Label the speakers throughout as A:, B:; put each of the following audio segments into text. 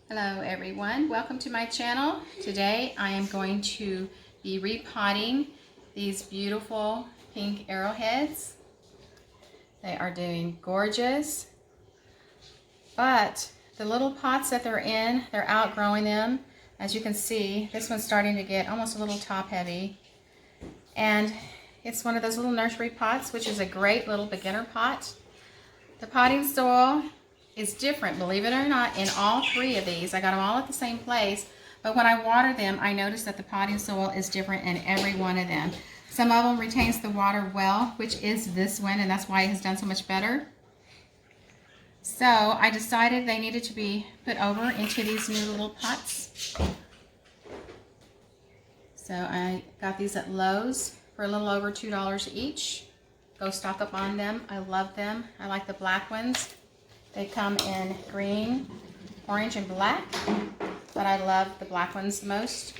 A: Hello everyone, welcome to my channel. Today I am going to be repotting these beautiful pink arrowheads. They are doing gorgeous, but the little pots that they're in, they're outgrowing them. As you can see, this one's starting to get almost a little top heavy, and it's one of those little nursery pots, which is a great little beginner pot. The potting soil is different, believe it or not, in all three of these. I got them all at the same place, but when I water them, I notice that the potting soil is different in every one of them. Some of them retains the water well, which is this one, and that's why it has done so much better. So I decided they needed to be put over into these new little pots. So I got these at Lowe's for a little over $2 each. Go stock up on them. I love them. I like the black ones. They come in green, orange, and black, but I love the black ones the most.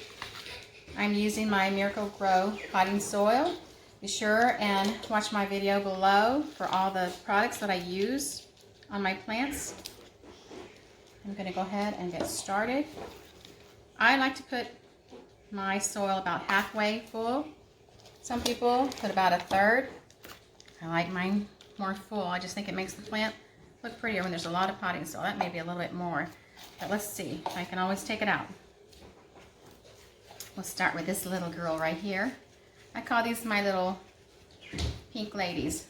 A: I'm using my Miracle Grow potting soil. Be sure and watch my video below for all the products that I use on my plants. I'm going to go ahead and get started. I like to put my soil about halfway full. Some people put about a third. I like mine more full. I just think it makes the plant look prettier when there's a lot of potting soil. That may be a little bit more, but let's see. I can always take it out. We'll start with this little girl right here. I call these my little pink ladies.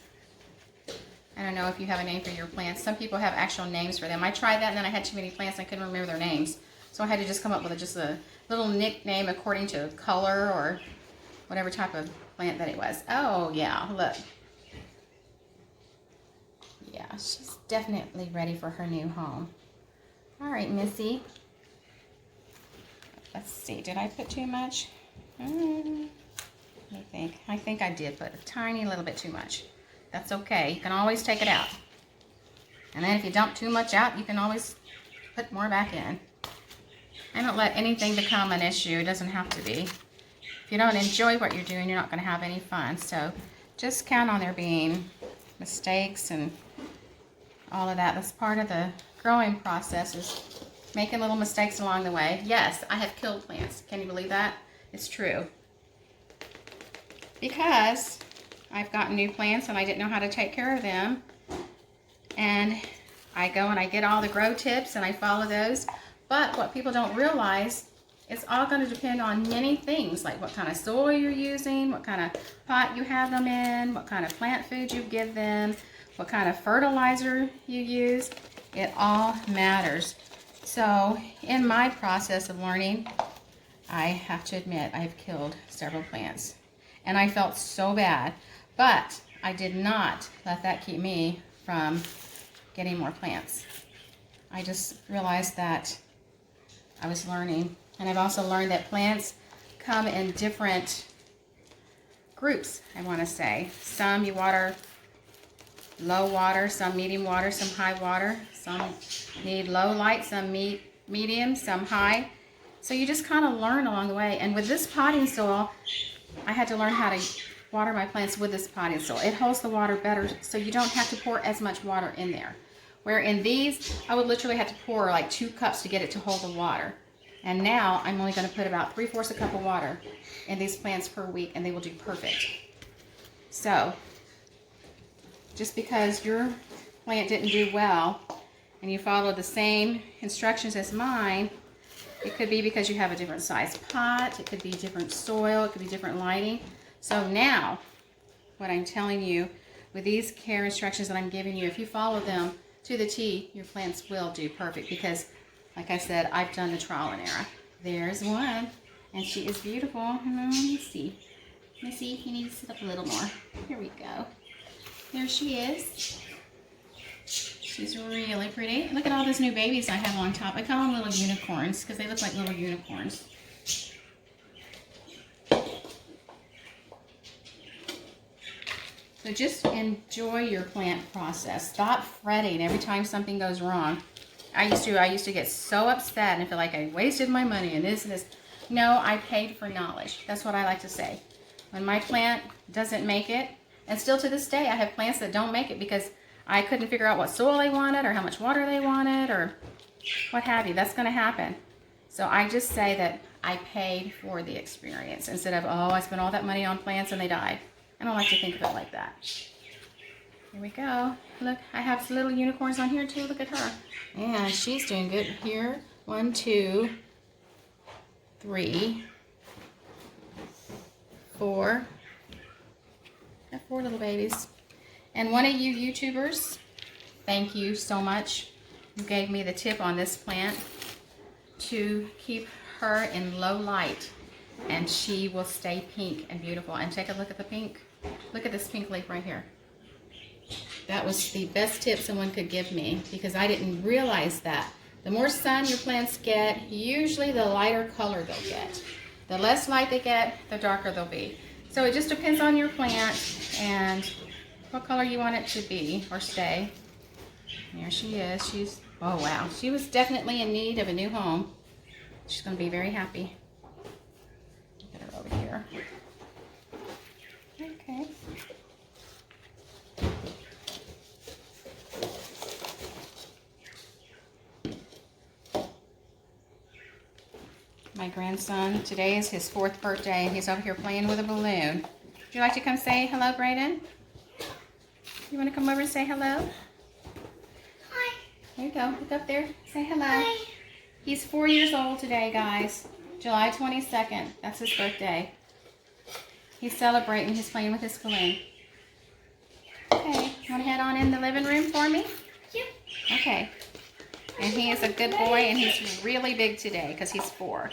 A: I don't know if you have a name for your plants. Some people have actual names for them. I tried that and then I had too many plants and I couldn't remember their names. So I had to just come up with just a little nickname according to color or whatever type of plant that it was. Oh yeah, look. Yeah, she's definitely ready for her new home. All right, Missy. Let's see, did I put too much? Let me think. I think I did put a tiny little bit too much. That's okay. You can always take it out. And then if you dump too much out, you can always put more back in. I don't let anything become an issue. It doesn't have to be. If you don't enjoy what you're doing, you're not going to have any fun. So just count on there being mistakes and all of that. That's part of the growing process, is making little mistakes along the way. Yes, I have killed plants. Can you believe that? It's true. Because I've gotten new plants and I didn't know how to take care of them. And I go and I get all the grow tips and I follow those. But what people don't realize, it's all going to depend on many things, like what kind of soil you're using, what kind of pot you have them in, what kind of plant food you give them, what kind of fertilizer you use. It all matters. So in my process of learning, I have to admit I've killed several plants. And I felt so bad. But I did not let that keep me from getting more plants. I just realized that I was learning. And I've also learned that plants come in different groups, I want to say. Some you water low water, some medium water, some high water. Some need low light, some medium, some high. So you just kind of learn along the way. And with this potting soil, I had to learn how to water my plants with this potting soil. It holds the water better, so you don't have to pour as much water in there. Where in these, I would literally have to pour like 2 cups to get it to hold the water. And now I'm only going to put about 3/4 a cup of water in these plants per week, and they will do perfect. So just because your plant didn't do well and you follow the same instructions as mine, it could be because you have a different size pot, it could be different soil, it could be different lighting. So now, what I'm telling you with these care instructions that I'm giving you, if you follow them to the T, your plants will do perfect, because like I said, I've done the trial and error. There's one, and she is beautiful. Let me see. Missy, you need to sit up a little more. Here we go. There she is. She's really pretty. Look at all those new babies I have on top. I call them little unicorns because they look like little unicorns. So just enjoy your plant process. Stop fretting every time something goes wrong. I used to get so upset and feel like I wasted my money and this and this. No, I paid for knowledge. That's what I like to say. When my plant doesn't make it, and still to this day, I have plants that don't make it because I couldn't figure out what soil they wanted or how much water they wanted, or what have you. That's going to happen. So I just say that I paid for the experience instead of, oh, I spent all that money on plants and they died. I don't like to think of it like that. Here we go. Look, I have some little unicorns on here too. Look at her. And she's doing good here. 1, 2, 3, 4. Got 4 little babies. And one of you YouTubers, thank you so much. You gave me the tip on this plant to keep her in low light, and she will stay pink and beautiful. And take a look at the pink. Look at this pink leaf right here. That was the best tip someone could give me, because I didn't realize that. The more sun your plants get, usually the lighter color they'll get. The less light they get, the darker they'll be. So it just depends on your plant and what color you want it to be or stay. There she is. She's, oh wow, she was definitely in need of a new home. She's going to be very happy. Get her over here. Okay. My grandson, today is his 4th birthday, and he's over here playing with a balloon. Would you like to come say hello, Brayden? You want to come over and say hello?
B: Hi.
A: There you go. Look up there. Say hello.
B: Hi.
A: He's 4 years old today, guys. July 22nd. That's his birthday. He's celebrating. He's playing with his balloon. Okay. You want to head on in the living room for me?
B: Yep.
A: Okay. And he is a good boy, and he's really big today because he's 4.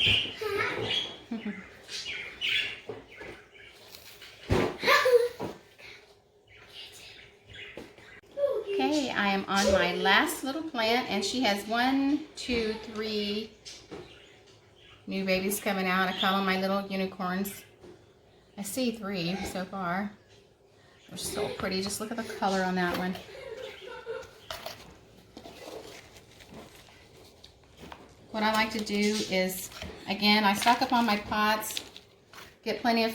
A: Okay, I am on my last little plant, and she has 1, 2, 3 new babies coming out. I call them my little unicorns. I see 3 so far. They're so pretty. Just look at the color on that one. What I like to do is, again, I stock up on my pots, get plenty of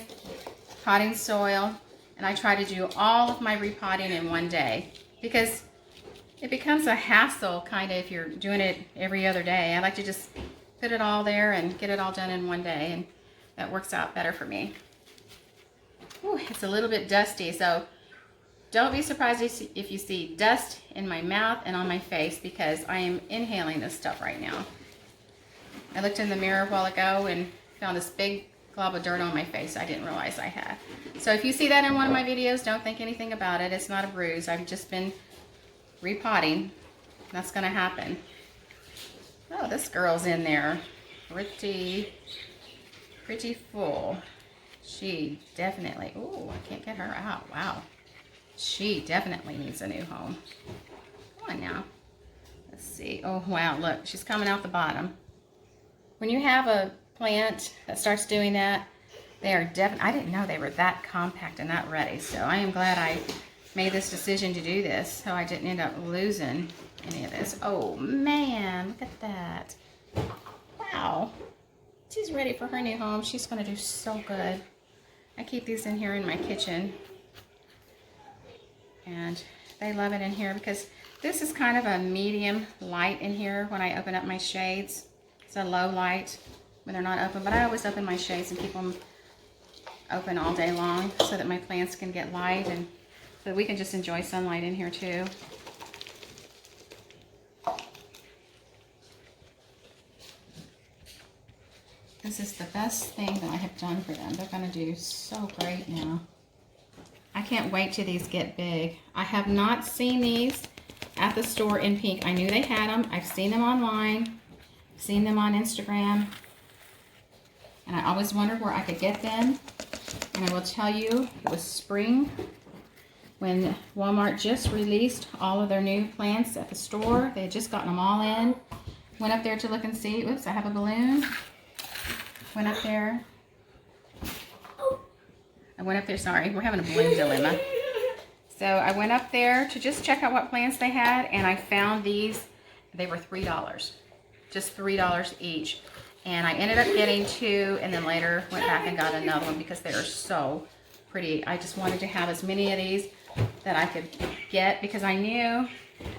A: potting soil, and I try to do all of my repotting in one day, because it becomes a hassle kind of if you're doing it every other day. I like to just put it all there and get it all done in one day, and that works out better for me. Ooh, it's a little bit dusty, so don't be surprised if you see dust in my mouth and on my face, because I am inhaling this stuff right now. I looked in the mirror a while ago and found this big glob of dirt on my face I didn't realize I had. So if you see that in one of my videos, don't think anything about it. It's not a bruise. I've just been repotting. That's going to happen. Oh, this girl's in there. Pretty full. She definitely, ooh, I can't get her out. Wow. She definitely needs a new home. Come on now. Let's see. Oh, wow, look. She's coming out the bottom. When you have a plant that starts doing that, they are definitely, I didn't know they were that compact and that ready. So I am glad I made this decision to do this, so I didn't end up losing any of this. Oh man, look at that. Wow. She's ready for her new home. She's going to do so good. I keep these in here in my kitchen, and they love it in here because this is kind of a medium light in here when I open up my shades. It's a low light when they're not open, but I always open my shades and keep them open all day long so that my plants can get light, and so we can just enjoy sunlight in here too. This is the best thing that I have done for them. They're going to do so great now. I can't wait till these get big. I have not seen these at the store in pink. I knew they had them. I've seen them online. Seen them on Instagram, and I always wondered where I could get them. And I will tell you, it was spring when Walmart just released all of their new plants at the store. They had just gotten them all in. Went up there to look and see. Oops, I have a balloon. Went up there. I went up there, sorry, we're having a balloon dilemma. So I went up there to just check out what plants they had, and I found these. They were $3. Just $3 each, and I ended up getting 2, and then later went back and got another one because they are so pretty. I just wanted to have as many of these that I could get because I knew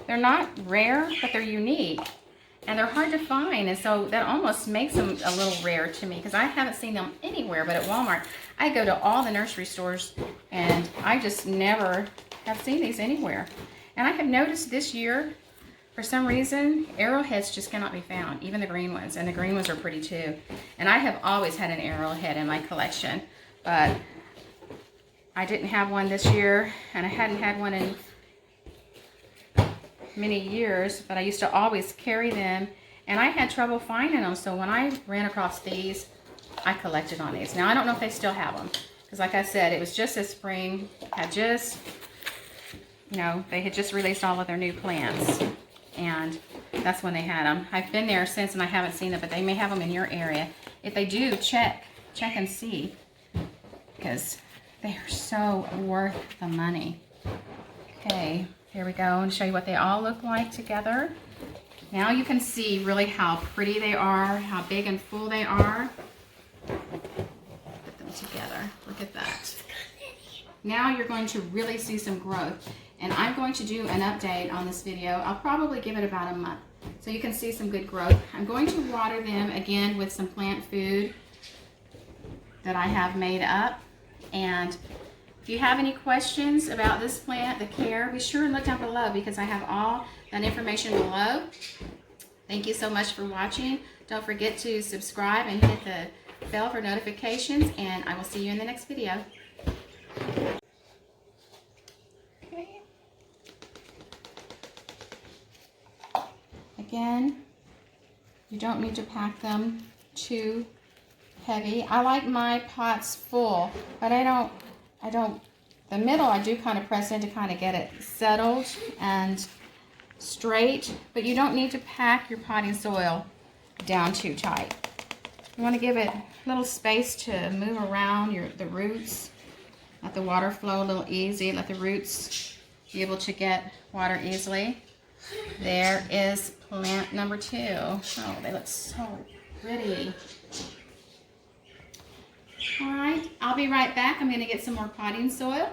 A: they're not rare, but they're unique, And they're hard to find, and so that almost makes them a little rare to me because I haven't seen them anywhere but at Walmart. I go to all the nursery stores and I just never have seen these anywhere. And I have noticed this year, for some reason, arrowheads just cannot be found, even the green ones, and the green ones are pretty too. And I have always had an arrowhead in my collection, but I didn't have one this year, and I hadn't had one in many years, but I used to always carry them, and I had trouble finding them. So when I ran across these, I collected on these. Now I don't know if they still have them, because like I said, it was just this spring, had just, you know, they had just released all of their new plants, and that's when they had them. I've been there since and I haven't seen them, but they may have them in your area. If they do, check and see, because they are so worth the money. Okay. Here we go, and show you what they all look like together. Now you can see really how pretty they are, how big and full they are. Put them together. Look at that. Now you're going to really see some growth. And I'm going to do an update on this video. I'll probably give it about a month so you can see some good growth. I'm going to water them again with some plant food that I have made up. And if you have any questions about this plant, the care, be sure and look down below because I have all that information below. Thank you so much for watching. Don't forget to subscribe and hit the bell for notifications, and I will see you in the next video. Okay. Again, you don't need to pack them too heavy. I like my pots full, but I don't, the middle I do kind of press in to kind of get it settled and straight, but you don't need to pack your potting soil down too tight. You want to give it a little space to move around the roots, let the water flow a little easy, let the roots be able to get water easily. There is plant number 2. Oh, they look so pretty. All right, I'll be right back. I'm going to get some more potting soil.